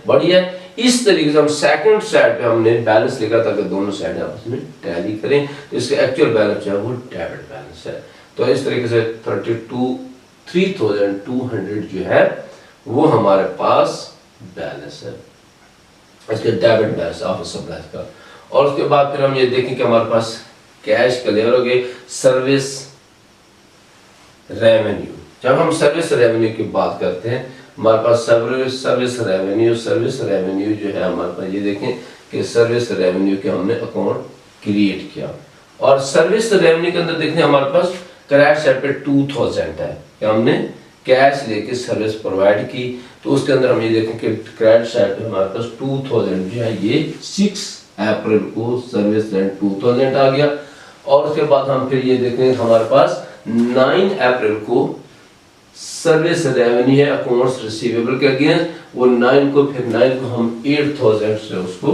बड़ी है। इस तरीके से हम सेकंड साइड पे हमने बैलेंस लिखा ताकि दोनों साइड आपस में टैली करें, तो इसका एक्चुअल बैलेंस जो है वो डेबिट बैलेंस है। तो इस तरीके से 3,200 जो है वो हमारे पास बैलेंस है, इसके डेबिट बैलेंस ऑफिस सप्लाई का। और उसके बाद फिर हम ये देखें कि हमारे पास कैश क्लियर हो गए। सर्विस रेवेन्यू, जब हम सर्विस रेवेन्यू की बात करते हैं हमारे पास सर्विस रेवेन्यू जो है हमारे पास ये देखें कि सर्विस रेवेन्यू के हमने अकाउंट क्रिएट किया। और सर्विस रेवेन्यू के अंदर देखें हमारे पास क्रेडिट साइड पे 2,000 है कि हमने कैश लेके सर्विस प्रोवाइड की। तो उसके अंदर हम ये देखें कि क्रेडिट साइड पे हमारे पास 2,000 जो है ये 6 अप्रैल को सर्विस रेंट 2,000 आ गया। और उसके बाद हम फिर ये देखें हमारे पास 9 अप्रैल को सर्विस रेवेन्यू है अकाउंट्स रिसीवेबल के अगेंस्ट, वो 9 को हम 8,000 से उसको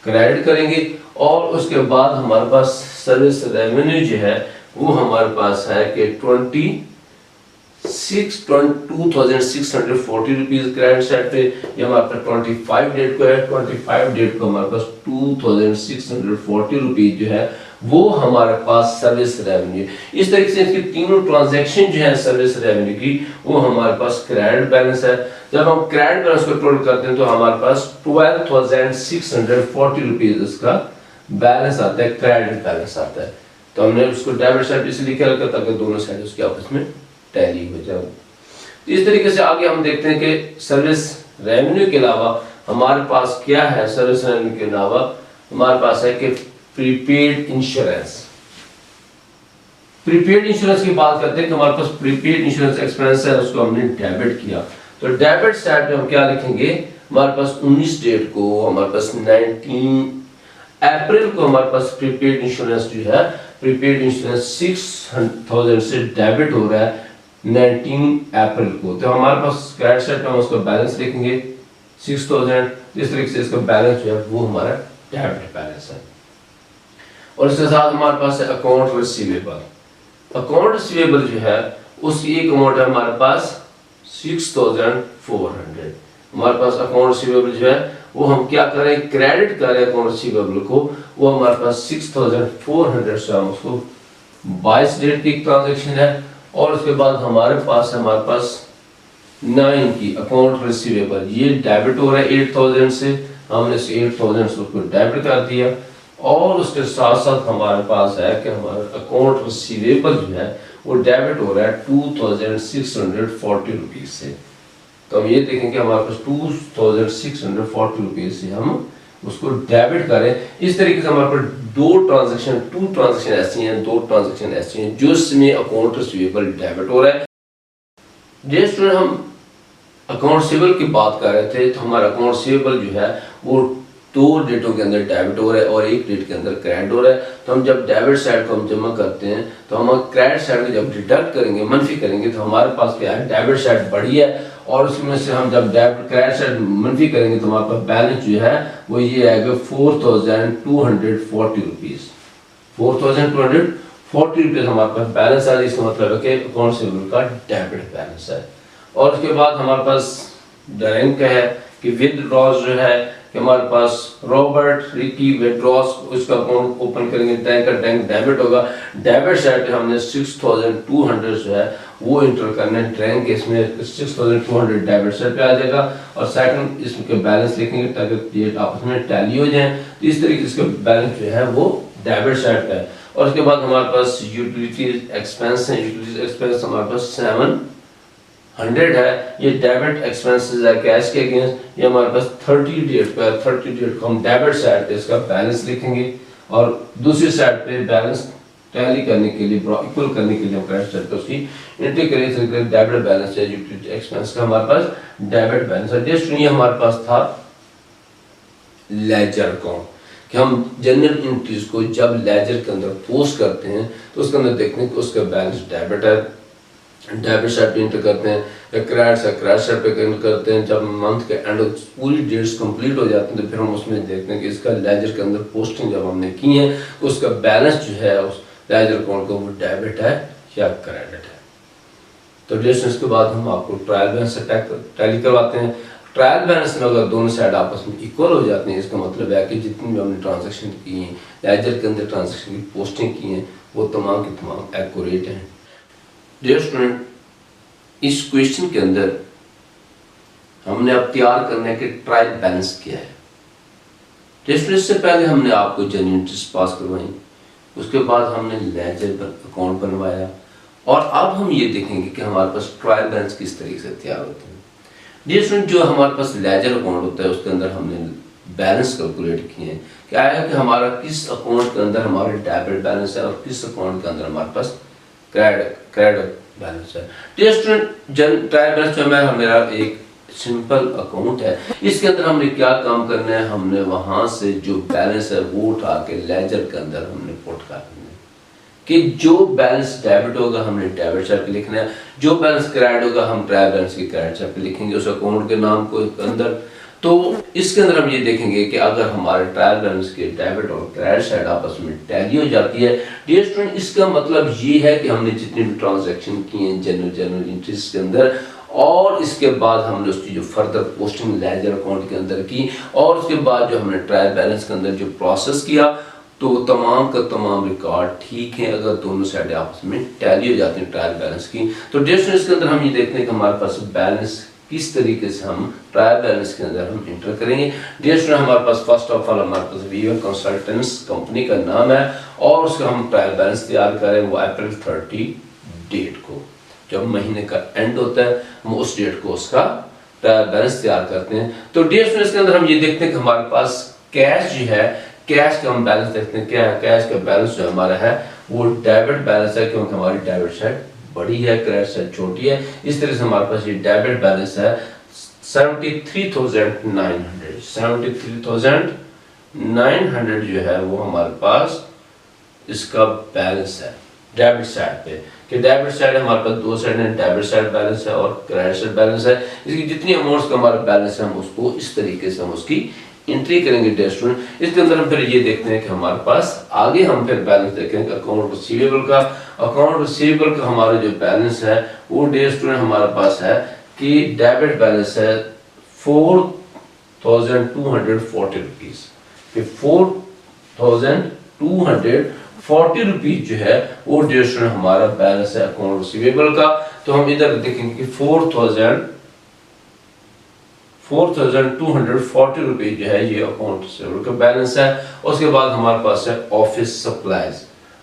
क्रेडिट करेंगे। और उसके बाद हमारे पास सर्विस रेवेन्यू जो है वो हमारे पास है कि 2640 रुपीज क्रेडिट साइड पे। ये हमारे पास 25 डेट को है, 25 डेट को हमारे पास 2640 रुपीज जो है वो हमारे पास सर्विस रेवेन्यू। इस तरीके से इसकी तीनों ट्रांजैक्शन जो है सर्विस रेवेन्यू की वो हमारे पास क्रेडिट बैलेंस है। जब हम क्रेडिट बैलेंस को टोटल करते हैं तो हमारे पास 12,640 रुपीज इसका बैलेंस आता है, क्रेडिट बैलेंस आता है। तो हमने उसको डेबिट साइड इसलिए लिखा रखा ताकि दोनों साइड उसके आपस में टैली हो जाए। तो इस तरीके से आगे हम देखते हैं कि सर्विस रेवेन्यू के अलावा हमारे पास क्या है। सर्विस रेवेन्यू के अलावा हमारे पास है कि प्रीपेड इंश्योरेंस। प्रीपेड इंश्योरेंस की बात करते हैं कि हमारे पास प्रीपेड इंश्योरेंस एक्सपेंस है, उसको हमने डेबिट किया। तो डेबिट साइड पे हम क्या लिखेंगे, हमारे पास 19 डेट को हमारे पास 19 अप्रैल को हमारे पास प्रीपेड इंश्योरेंस जो है, प्रीपेड इंश्योरेंस 6,000 से डेबिट हो रहा है 19 अप्रैल को। तो हमारे पास क्रेडिट साइड पे हम उसका बैलेंस लिखेंगे 6,000। इस तरीके से इसका बैलेंस जो है वो हमारा डेबिट बैलेंस है। और इसके साथ हमारे पास है अकाउंट रिसीवेबल। अकाउंट रिसीवेबल जो है उसकी एक अमाउंट है हमारे पास 6,400। हमारे पास अकाउंट रिसीवेबल जो है वो हम क्या करें, क्रेडिट करें अकाउंट रिसीवेबल को। वो हमारे पास 6,400 से हम उसको 22 डेट की ट्रांजैक्शन है। और उसके बाद हमारे पास 9 की अकाउंट रिसीवेबल, ये डेबिट हो रहा है 8,000 से, हमने 8,000 से उसको डेबिट कर दिया। और उसके साथ साथ हमारे पास है कि हमारा अकाउंट रिसीवेबल जो है वो डेबिट हो रहा है 2,640 रुपीज से। तो हम ये देखेंगे हमारे पास 2,640 रुपीज से हम उसको डेबिट करें। इस तरीके से हमारे पास दो ट्रांजैक्शन ऐसी हैं जिसमें अकाउंट रिसीवेबल डेबिट हो रहा है। डियर स्टूडेंट, हम अकाउंट रिसीवेबल की बात कर रहे थे। तो हमारा अकाउंट रिसीवेबल जो है वो 2 डेटों के अंदर डेबिट हो रहा है और 1 डेट के अंदर क्रेडिट हो रहा है। तो हम जब डेबिट साइड को हम जमा करते हैं तो हम क्रेडिट साइड को जब डिडक्ट करेंगे, मनफी करेंगे, तो हमारे पास क्या है, डेबिट साइड बढ़ी है। और उसमें से हम जब क्रेडिट साइड मनफी करेंगे तो हमारे पास बैलेंस जो है वो ये आएगा 4,240 रुपीज। 4,240 रुपीज हमारे पास बैलेंस है। इसका मतलब है कि अकाउंट रिसीवेबल का डेबिट बैलेंस है। और उसके बाद हमारे पास बैंक है कि विदड्रॉज जो है कि हमारे पास रॉबर्ट रिकी विदड्रॉज, उसका अकाउंट ओपन करेंगे, बैंक का डेबिट होगा। डेबिट साइड पे हमने 6,200 जो है वो इंटर करना है बैंक, इसमें 6,200 डेबिट साइड पे आ जाएगा। और सेकंड इसके बैलेंस लिखेंगे ताकि ये आपस में टैली हो जाए। तो इस तरीके से इसका बैलेंस जो है वो डेबिट साइड पे है। और उसके बाद हमारे पास यूटिलिटीज एक्सपेंस है। यूटिलिटीज एक्सपेंस हमारे पास 700 है। ये डेबिट एक्सपेंसेस है कैश के अगेंस्ट। ये हमारे पास 30 डेट पे है। 30 डेट को हम डेबिट साइड पे इसका बैलेंस लिखेंगे और दूसरी साइड पे बैलेंस टैली करने के लिए, इक्वल करने के लिए हम क्रेडिट साइड पे उसकी एंट्री करेंगे। डेबिट बैलेंस है यूटिलिटी एक्सपेंस का हमारे पास डेबिट बैलेंस है। जस्ट ये हमारे पास था लेजर अकाउंट कि हम जनरल एंट्रीज को जब लेजर के अंदर पोस्ट करते हैं तो उसके अंदर देखते हैं कि उसका बैलेंस डेबिट है, डेबिट साइड पे एंटर करते हैं, क्रेडिट साइड पे एंटर करते हैं। जब मंथ के एंड पूरी डेट्स कंप्लीट हो जाती हैं तो फिर हम उसमें देखते हैं कि इसका लेजर के अंदर पोस्टिंग जब हमने की है तो उसका बैलेंस जो है उस लेजर अकाउंट का वो डेबिट है या क्रेडिट है। तो डिस्टेंस के बाद हम आपको ट्रायल बैलेंस से टैली करवाते हैं। ट्रायल बैलेंस में अगर दोनों साइड आपस में इक्वल हो जाते हैं, इसका मतलब है कि जितनी भी हमने ट्रांजेक्शन की हैं, लेजर के अंदर ट्रांजेक्शन की पोस्टिंग की हैं, वो तमाम की तमाम एक्यूरेट हैं। डियर स्टूडेंट, इस क्वेश्चन के अंदर हमने अब तैयार करना है कि ट्रायल बैलेंस क्या है। डियर स्टूडेंट, इससे पहले हमने आपको जनरल एंट्रीज पास करवाई, उसके बाद हमने लेजर अकाउंट बनवाया और अब हम ये देखेंगे कि हमारे पास ट्रायल बैलेंस किस तरीके से तैयार होते हैं। डियर स्टूडेंट, जो हमारे पास लेजर अकाउंट होता है उसके अंदर हमने बैलेंस कैलकुलेट किए हैं। क्या है कि हमारा किस अकाउंट के अंदर हमारा डेबिट बैलेंस है और किस अकाउंट के अंदर हमारे पास क्रेडिट बैलेंस है। डियर स्टूडेंट, ट्रायल बैलेंस जो है मेरा एक सिंपल अकाउंट है। इसके अंदर हमने क्या काम करना है, हमने वहां से जो बैलेंस है वो उठा के लेजर के अंदर हमने पुट करना है कि जो बैलेंस डेबिट होगा हमने डेबिट साइड पे लिखना है, जो बैलेंस क्रेडिट होगा हम ट्रायल बैलेंस की क्रेडिट साइड पे लिखेंगे उस अकाउंट के नाम को अंदर। तो इसके अंदर हम ये देखेंगे कि अगर हमारे ट्रायल बैलेंस के डेबिट और क्रेडिट साइड आपस में टैली हो जाती है, डियर स्टूडेंट, इसका मतलब ये है कि हमने जितने भी ट्रांजैक्शन किए हैं जनरल इंटरेस्ट के अंदर, और इसके बाद हमने उसकी जो फर्दर पोस्टिंग लेजर अकाउंट के अंदर की, और उसके बाद जो हमने ट्रायल बैलेंस के अंदर जो प्रोसेस किया, तो तमाम का तमाम रिकॉर्ड ठीक है अगर दोनों साइड आपस में टैली हो जाती हैं ट्रायल बैलेंस की। तो डियर स्टूडेंट, इसके अंदर हम ये देखते हैं कि हमारे पास बैलेंस किस तरीके से हम ट्रायल बैलेंस के अंदर हम इंटर करेंगे। डियर स्टूडेंट, हमारे पास फर्स्ट ऑफ ऑल हमारे पास वीवर कंसल्टेंट्स कंपनी का नाम है, और उसका हम ट्रायल बैलेंस तैयार करें वो अप्रैल 30 डेट को, जब महीने का एंड होता है हम उस डेट को उसका ट्रायल बैलेंस तैयार करते हैं। तो डियर स्टूडेंट, इसके अंदर हम ये देखते हैं कि हमारे पास कैश जो है, कैश का हम बैलेंस देखते हैं। क्या है कैश का बैलेंस जो हमारा है वो डेबिट बैलेंस है, क्योंकि हमारी डेबिट साइड बड़ी है, क्रेडिट साइड छोटी है। इस तरह से हमारे पास ये डेबिट बैलेंस है 73,900 जो है वो हमारे पास इसका बैलेंस है डेबिट साइड पे। कि डेबिट साइड हमारे पास दो साइड है, डेबिट साइड बैलेंस है और क्रेडिट साइड बैलेंस है। इसकी जितनी अमाउंट्स का हमारा बैलेंस है हम उसको इस तरीके से हम उसकी एंट्री करेंगे डियर स्टूडेंट। इसके अंदर हम फिर ये देखते हैं कि हमारे पास आगे हम फिर बैलेंस देखेंगे अकाउंट रिसीवेबल का। अकाउंट रिसीवेबल का हमारा जो बैलेंस है वो डियर स्टूडेंट हमारे पास है कि डेबिट बैलेंस है 4,240 रुपीज। 4,240 रुपीज जो है वो डियर स्टूडेंट हमारा बैलेंस है अकाउंट रिसीवेबल का। तो हम इधर देखेंगे कि 4,240 रुपीज जो है ये अकाउंट रिसीवेबल का बैलेंस है। उसके बाद हमारे पास है ऑफिस सप्लाईज।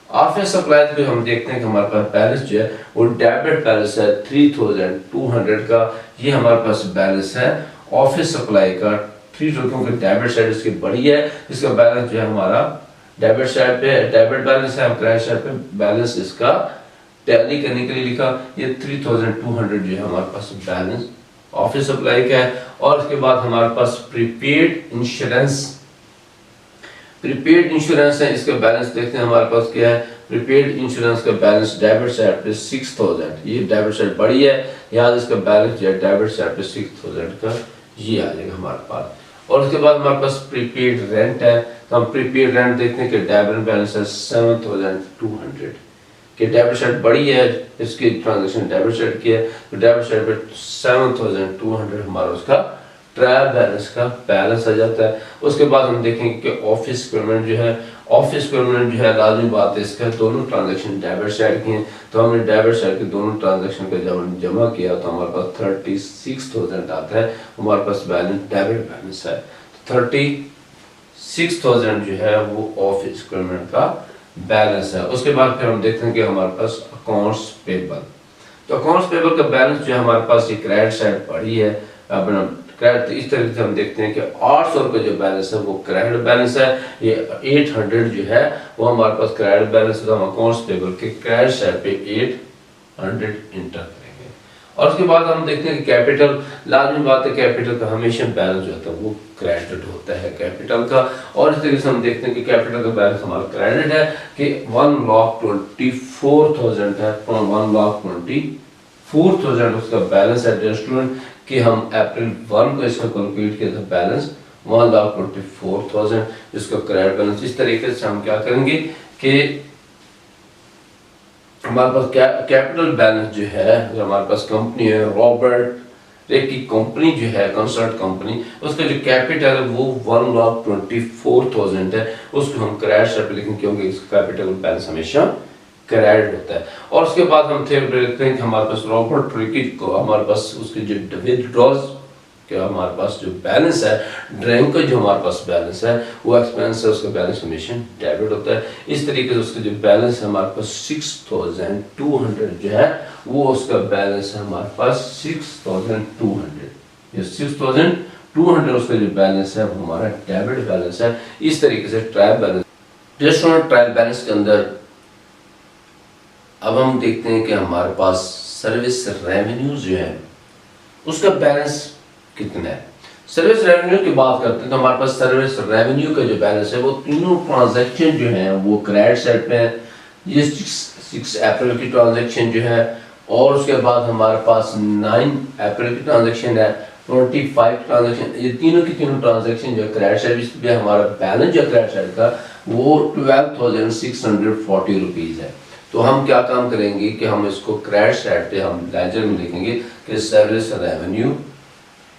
ऑफिस सप्लाईज पे हम देखते हैं कि हमारे पास बैलेंस जो है वो डेबिट बैलेंस है 3,200 का, ये हमारे पास बैलेंस है ऑफिस सप्लाई का 3,000, क्योंकि डेबिट साइड इसकी बड़ी है, इसका बैलेंस जो है हमारा डेबिट साइड पे डेबिट बैलेंस है, हम क्रेडिट साइड पे बैलेंस इसका टैली करने के लिए लिखा। ये 3,200 जो है हमारे पास बैलेंस ऑफिस सप्लाई का है। और उसके बाद हमारे पास प्रीपेड इंश्योरेंस है, इसका बैलेंस देखते हैं हमारे पास क्या है। प्रीपेड इंश्योरेंस का बैलेंस डेबिट साइड पे 6,000, ये डेबिट साइड बड़ी है, यहाँ इसका बैलेंस जो है डेबिट साइड पे 6,000 का ये आ जाएगा हमारे पास। और उसके बाद हमारे पास प्रीपेड रेंट है, तो हम प्रीपेड रेंट देखते हैं कि डेबिट बैलेंस है 7,200 कि डेबिट साइड बड़ी है, इसकी ट्रांजैक्शन डेबिट साइड की है, तो डेबिट साइड पे 7,200 हमारा उसका ट्रायल बैलेंस का बैलेंस आ जाता है। उसके बाद हम देखेंगे कि ऑफिस पेमेंट जो है, लाजमी बात है इसका दोनों ट्रांजैक्शन डेबिट साइड की हैं, तो हमने डेबिट साइड के दोनों ट्रांजैक्शन का जब हमने जमा किया तो हमारे पास 36,000 आता है, हमारे पास बैलेंस डेबिट बैलेंस है। 36,000 जो है वो ऑफिस पेमेंट का बैलेंस है। उसके बाद फिर हम देखते हैं कि हमारे पास अकाउंट्स पेबल, तो अकाउंट्स पेबल का बैलेंस जो है हमारे पास ये क्रेडिट साइड पड़ी है अपना क्रेडिट, तो इस तरीके से हम देखते हैं कि 800 रुपये जो बैलेंस है वो क्रेडिट बैलेंस है, ये 800 जो है वो हमारे पास क्रेडिट बैलेंस है, तो हम अकाउंट्स पेबल के क्रेडिट साइड पे 800 इंटर करेंगे। और उसके बाद हम देखते हैं कि कैपिटल, लाजमी बात है कैपिटल का हमेशा बैलेंस जो होता है वो क्रेडिट होता है कैपिटल का। और इस तरीके से हम देखते हैं कि कैपिटल का बैलेंस हमारा क्रेडिट है कि 1,24,000 है, 1,24,000 उसका बैलेंस है डियर स्टूडेंट, कि हम अप्रैल 1 को इसका कैलकुलेट किया था बैलेंस 1,24,000 जिसका क्रेडिट बैलेंस। इस तरीके से हम क्या करेंगे कि हमारे पास कैपिटल बैलेंस जो है, हमारे पास कंपनी है रॉबर्ट रे की कंपनी जो है कंसल्ट कंपनी, उसका जो कैपिटल है वो 1,24,000 है, उसको हम क्रेडिट साइड पे लिखेंगे क्योंकि इसका कैपिटल बैलेंस हमेशा क्रेडिट होता है। और उसके बाद हम थे देखते हैं कि हमारे पास रॉबर्ट ट्रिकी को हमारे पास उसके जो विथड्रॉल्स क्या हमारे पास जो बैलेंस है, ड्राइंग का जो हमारे पास बैलेंस है वो एक्सपेंस है, उसका बैलेंस हमेशा डेबिट होता है। इस तरीके से उसका जो बैलेंस है हमारे पास 6,200 जो है वो उसका बैलेंस है हमारे पास 6,200, ये 6,200 उसका जो बैलेंस है वो हमारा डेबिट बैलेंस है। इस तरीके से ट्रायल बैलेंस ट्रायल बैलेंस के अंदर अब हम देखते हैं कि हमारे पास सर्विस रेवेन्यू जो है उसका बैलेंस कितना है। सर्विस रेवेन्यू की बात करते हैं तो हमारे पास सर्विस रेवेन्यू का जो बैलेंस है वो तीनों ट्रांजैक्शन जो है वो क्रेडिट साइड पे है, ये 6 अप्रैल की ट्रांजैक्शन जो है, और उसके बाद हमारे पास 9 अप्रैल की ट्रांजैक्शन है, 25 ट्रांजैक्शन, ये तीनों की तीनों ट्रांजैक्शन जो क्रेडिट साइड पे हमारा बैलेंस जो क्रेडिट साइड का वो 12,640 रुपीज है। तो हम क्या काम करेंगे कि हम इसको क्रेडिट साइड पे हम लेजर में लिखेंगे कि सर्विस रेवेन्यू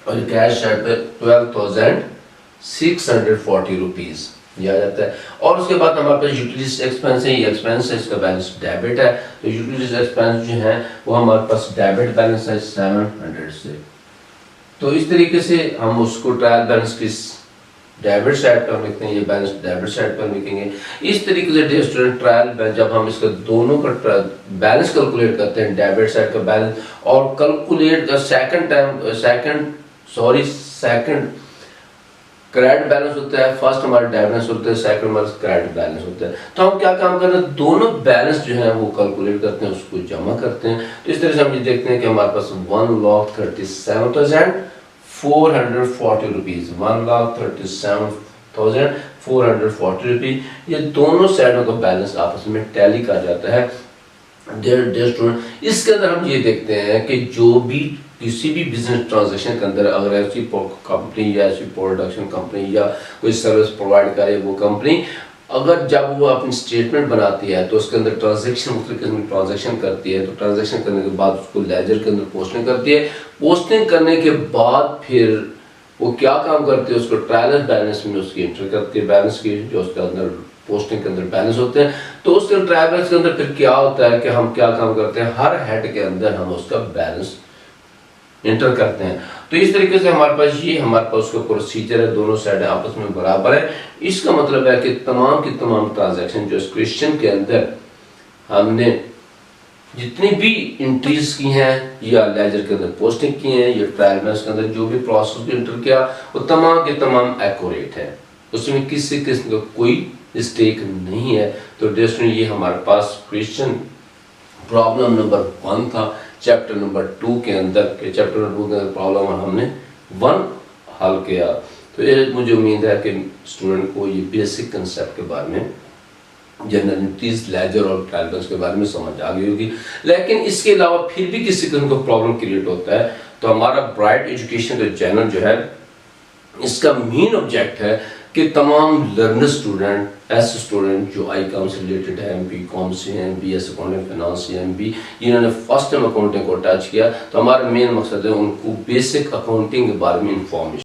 और कैश साइड पे 12,640 रुपीज दिया जाता है। और उसके बाद हमारे पास यूटिलिटीज एक्सपेंस है, ये एक्सपेंस है, इसका बैलेंस डेबिट है। तो यूटिलिटीज एक्सपेंस जो है वो हमारे पास डेबिट बैलेंस है 700 से। तो इस तरीके से हम उसको ट्रायल बैलेंस किस डेबिट साइड पर लिखते हैं, ये बैलेंस डेबिट साइड पर लिखेंगे। इस तरीके से डियर स्टूडेंट ट्रायल जब हम इसका दोनों का बैलेंस कैलकुलेट करते हैं, डेबिट साइड का बैलेंस और calculate the second credit balance होता है, फर्स्ट हमारा डेबिट बैलेंस होता है, सेकंड हमारा क्रेडिट बैलेंस होता है। तो हम क्या काम कर रहे हैं, दोनों बैलेंस जो है वो कैलकुलेट करते हैं, उसको जमा करते हैं। तो इस तरह से हम ये देखते हैं कि हमारे पास 1,37,440 रुपीज, 1,37,440 रुपीज, ये दोनों साइडों का बैलेंस आपस में टैली कर जाता है। इसके अंदर हम ये देखते हैं कि जो भी किसी भी बिजनेस ट्रांजैक्शन के अंदर अगर ऐसी कंपनी या ऐसी प्रोडक्शन कंपनी या कोई सर्विस प्रोवाइड करे वो कंपनी, अगर जब वो अपनी स्टेटमेंट बनाती है तो उसके अंदर ट्रांजैक्शन करती है, तो ट्रांजैक्शन करने के बाद उसको लेजर के अंदर पोस्टिंग करती है। पोस्टिंग करने के बाद फिर वो क्या काम करती है, उसको ट्रायल बैलेंस में उसकी एंट्री करती है, बैलेंस की जो उसके अंदर पोस्टिंग के अंदर बैलेंस होते हैं। तो उसके ट्रायल बैलेंस के अंदर फिर क्या होता है कि हम क्या काम करते हैं, हर हेड के अंदर हम उसका बैलेंस इंटर करते हैं। तो इस तरीके से हमारे पास उसका प्रोसीजर है, दोनों साइड आपस में बराबर है। इसका मतलब है कि तमाम की तमाम ट्रांजैक्शन जो इस क्वेश्चन के अंदर हमने जितनी भी एंट्रीज की हैं या लेजर के अंदर पोस्टिंग की हैं या ट्रायल बैलेंस के अंदर जो भी प्रोसेस इंटर किया वो तमाम के तमाम एक्यूरेट है, उसमें किसी किस्म का कोई मिस्टेक नहीं है। तो दोस्तों ये हमारे पास क्वेश्चन प्रॉब्लम नंबर 1 था चैप्टर नंबर 2 के अंदर प्रॉब्लम हमने 1 हल किया। तो ये मुझे उम्मीद है कि स्टूडेंट को ये बेसिक कंसेप्ट के बारे में, जनरलिटीज, लेजर और ट्रायल बैलेंस के बारे में समझ आ गई होगी। लेकिन इसके अलावा फिर भी किसी किस्म का प्रॉब्लम क्रिएट होता है तो हमारा ब्राइट एजुकेशन का चैनल जो है इसका मेन ऑब्जेक्ट है कि तमाम लर्नर स्टूडेंट, ऐसे स्टूडेंट जो आई.कॉम से रिलेटेड है, बी.कॉम से हैं, बी.एस. अकाउंटिंग फाइनेंस से हैं, जिन्होंने फर्स्ट टाइम अकाउंटिंग को टच किया, तो हमारा मेन मकसद है उनको बेसिक अकाउंटिंग के बारे में इंफॉर्मेशन